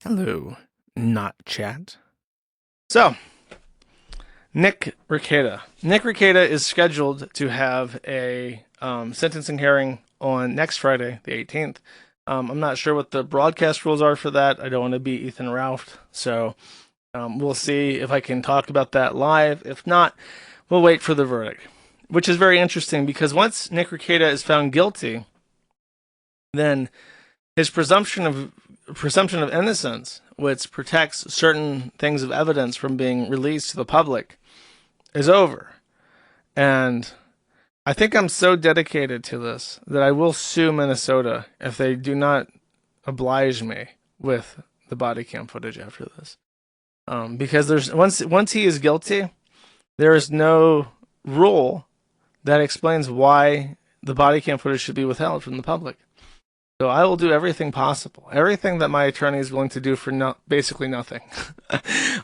Hello, not chat. So, Nick Rekieta. Nick Rekieta is scheduled to have a sentencing hearing on next Friday, the 18th. I'm not sure what the broadcast rules are for that. I don't want to be Ethan Ralph, so we'll see if I can talk about that live. If not, we'll wait for the verdict, which is very interesting because once Nick Rekieta is found guilty, then his presumption of innocence, which protects certain things of evidence from being released to the public, is over. And I think I'm so dedicated to this that I will sue Minnesota if they do not oblige me with the body cam footage after this. Because there's once he is guilty, there is no rule that explains why the body cam footage should be withheld from the public. So I will do everything possible, everything that my attorney is willing to do for basically nothing.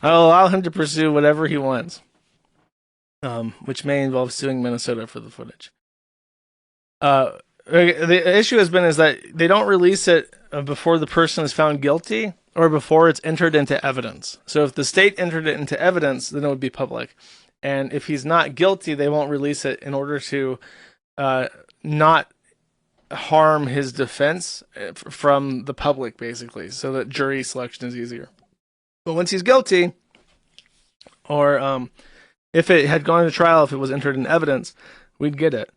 I'll allow him to pursue whatever he wants, which may involve suing Minnesota for the footage. The issue has been is that they don't release it before the person is found guilty or before it's entered into evidence. So if the state entered it into evidence, then it would be public. And if he's not guilty, they won't release it in order to not harm his defense from the public, basically, so that jury selection is easier. But once he's guilty, or if it had gone to trial, if it was entered in evidence, we'd get it.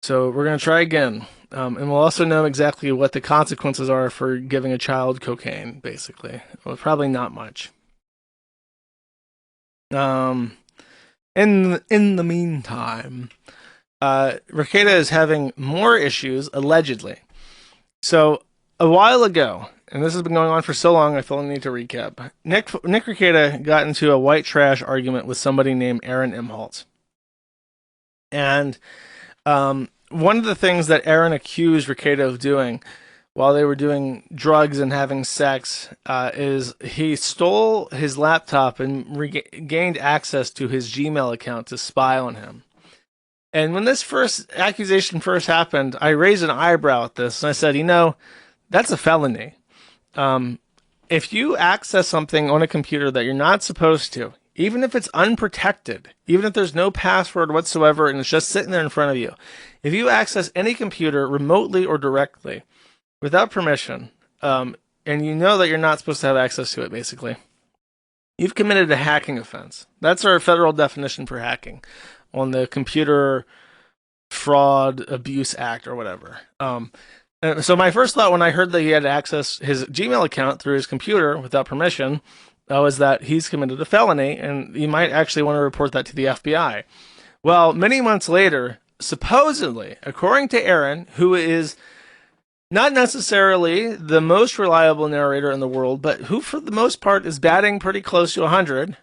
So we're going to try again. And we'll also know exactly what the consequences are for giving a child cocaine, basically. Well, probably not much. In the meantime, Rekieta is having more issues, allegedly. So, a while ago, and this has been going on for so long, I feel I need to recap. Nick Rekieta got into a white trash argument with somebody named Aaron Imholt. And one of the things that Aaron accused Rekieta of doing while they were doing drugs and having sex is he stole his laptop and gained access to his Gmail account to spy on him. And when this first accusation first happened, I raised an eyebrow at this, and I said, that's a felony. If you access something on a computer that you're not supposed to, even if it's unprotected, even if there's no password whatsoever and it's just sitting there in front of you, if you access any computer remotely or directly without permission, and you know that you're not supposed to have access to it, basically, you've committed a hacking offense. That's our federal definition for hacking on the Computer Fraud Abuse Act or whatever. So my first thought when I heard that he had to access his Gmail account through his computer without permission was that he's committed a felony and you might actually want to report that to the FBI. Well, many months later, supposedly, according to Aaron, who is not necessarily the most reliable narrator in the world, but who for the most part is batting pretty close to 100,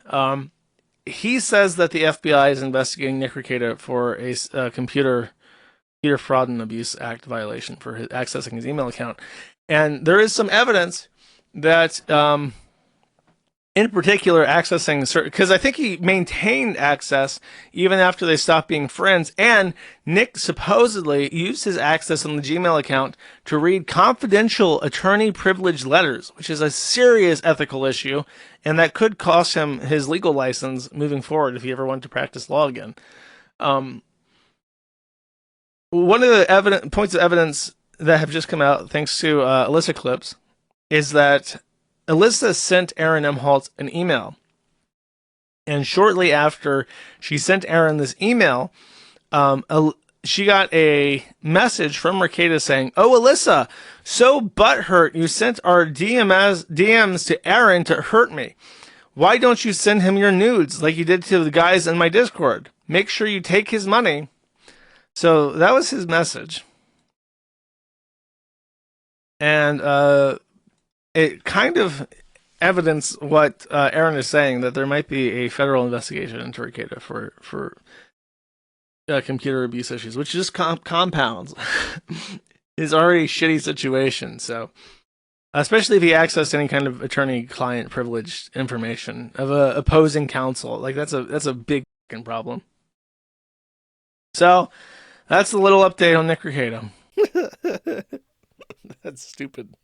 he says that the FBI is investigating Nick Rekieta for a Computer Fraud and Abuse Act violation for accessing his email account. And there is some evidence that, in particular, accessing certain, because I think he maintained access even after they stopped being friends. And Nick supposedly used his access on the Gmail account to read confidential attorney privilege letters, which is a serious ethical issue. And that could cost him his legal license moving forward if he ever wanted to practice law again. One of the points of evidence that have just come out, thanks to Alyssa Clips, is that Alyssa sent Aaron Imholt an email. And shortly after she sent Aaron this email, she got a message from Rekieta saying, "Oh, Alyssa, so butthurt you sent our DMs to Aaron to hurt me. Why don't you send him your nudes like you did to the guys in my Discord? Make sure you take his money." So that was his message. And it kind of evidenced what Aaron is saying, that there might be a federal investigation into Rekieta for computer abuse issues, which just compounds his already shitty situation. So, especially if he accessed any kind of attorney-client privileged information of a opposing counsel, like that's a big fucking problem. So, that's the little update on Nick Rekieta. That's stupid.